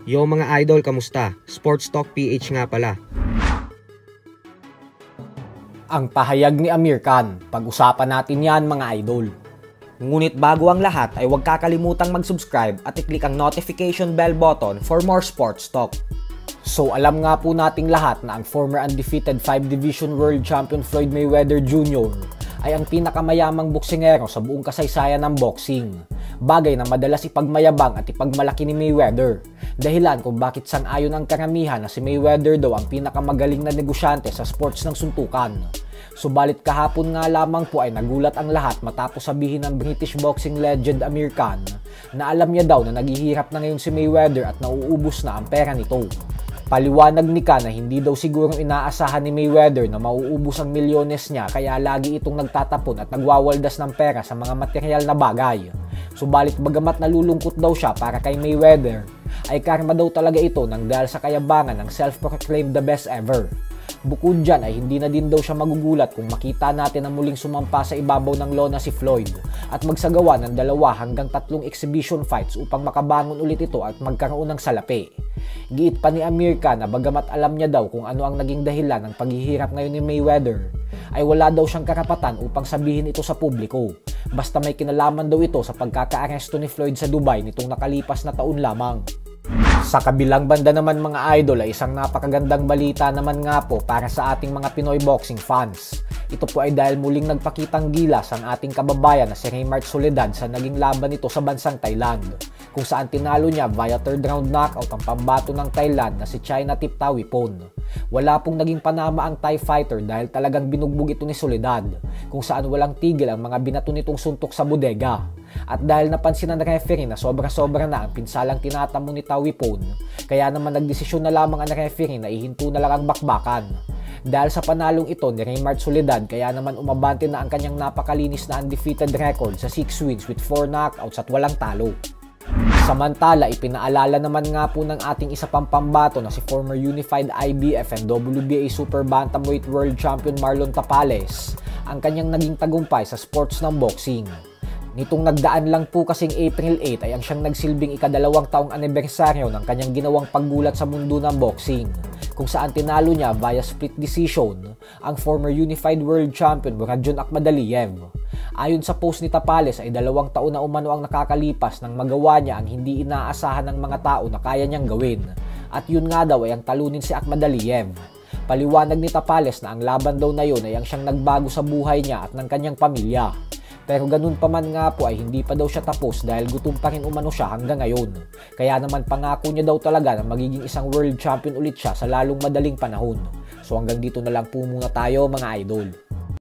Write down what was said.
Yo mga idol, kamusta? Sports Talk PH nga pala. Ang pahayag ni Amir Khan, pag-usapan natin yan mga idol. Ngunit bago ang lahat ay huwag kakalimutang mag-subscribe at i-click ang notification bell button for more sports talk. So alam nga po nating lahat na ang former undefeated 5-division world champion Floyd Mayweather Jr. ay ang pinakamayamang boksingero sa buong kasaysayan ng boxing. Bagay na madalas ipagmayabang at ipagmalaki ni Mayweather. Dahilan kung bakit sang-ayon ang karamihan na si Mayweather daw ang pinakamagaling na negosyante sa sports ng suntukan. Subalit kahapon nga lamang po ay nagulat ang lahat matapos sabihin ng British boxing legend Amir Khan na alam niya daw na naghihirap na ngayon si Mayweather at nauubos na ang pera nito. Paliwanag ni Khan na hindi daw sigurong inaasahan ni Mayweather na mauubos ang milyones niya kaya lagi itong nagtatapon at nagwawaldas ng pera sa mga material na bagay. Subalit bagamat nalulungkot daw siya para kay Mayweather, ay karma daw talaga ito nang dahil sa kayabangan ng self-proclaimed the best ever. Bukod dyan ay hindi na din daw siya magugulat kung makita natin na muling sumampa sa ibabaw ng lona si Floyd at magsagawa ng 2 hanggang 3 exhibition fights upang makabangon ulit ito at magkaroon ng salapi. Giit pa ni Amir Khan na bagamat alam niya daw kung ano ang naging dahilan ng paghihirap ngayon ni Mayweather, ay wala daw siyang karapatan upang sabihin ito sa publiko. Basta may kinalaman daw ito sa pagkakaaresto ni Floyd sa Dubai nitong nakalipas na taon lamang. Sa kabilang banda naman mga idol ay isang napakagandang balita naman nga po para sa ating mga Pinoy boxing fans. Ito po ay dahil muling nagpakitang gilas ang ating kababayan na si Raymart Soledad sa naging laban nito sa bansang Thailand, kung saan tinalo niya via 3rd round knockout ang pambato ng Thailand na si Chinathip Tawipon. Wala pong naging panama ang Thai fighter dahil talagang binugbog ito ni Soledad, kung saan walang tigil ang mga binato nitong suntok sa bodega. At dahil napansin ng referee na sobra-sobra na ang pinsalang tinatamo ni Tawipon, kaya naman nagdesisyon na lamang ang referee na ihinto na lang ang bakbakan. Dahil sa panalong ito ni Raymart Soledad, kaya naman umabante na ang kanyang napakalinis na undefeated record sa 6 wins with 4 knockouts at walang talo. Samantala, ipinaalala naman nga po ng ating isa pang pambato na si former Unified IBF and WBA Super Bantamweight World Champion Marlon Tapales ang kanyang naging tagumpay sa sports ng boxing. Nitong nagdaan lang po kasing April 8 ay ang siyang nagsilbing ika-2 taong anibersaryo ng kanyang ginawang paggulat sa mundo ng boxing, kung saan tinalo niya via split decision ang former Unified World Champion Muradjon Akhmadaliev. Ayon sa post ni Tapales ay 2 taon na umano ang nakakalipas nang magawa niya ang hindi inaasahan ng mga tao na kaya niyang gawin, at yun nga daw ay ang talunin si Akhmadaliev. Paliwanag ni Tapales na ang laban daw na yun ay ang siyang nagbago sa buhay niya at ng kanyang pamilya. Pero ganun pa man nga po ay hindi pa daw siya tapos dahil gutom pa rin umano siya hanggang ngayon. Kaya naman pangako niya daw talaga na magiging isang world champion ulit siya sa lalong madaling panahon. So hanggang dito na lang po muna tayo mga idol.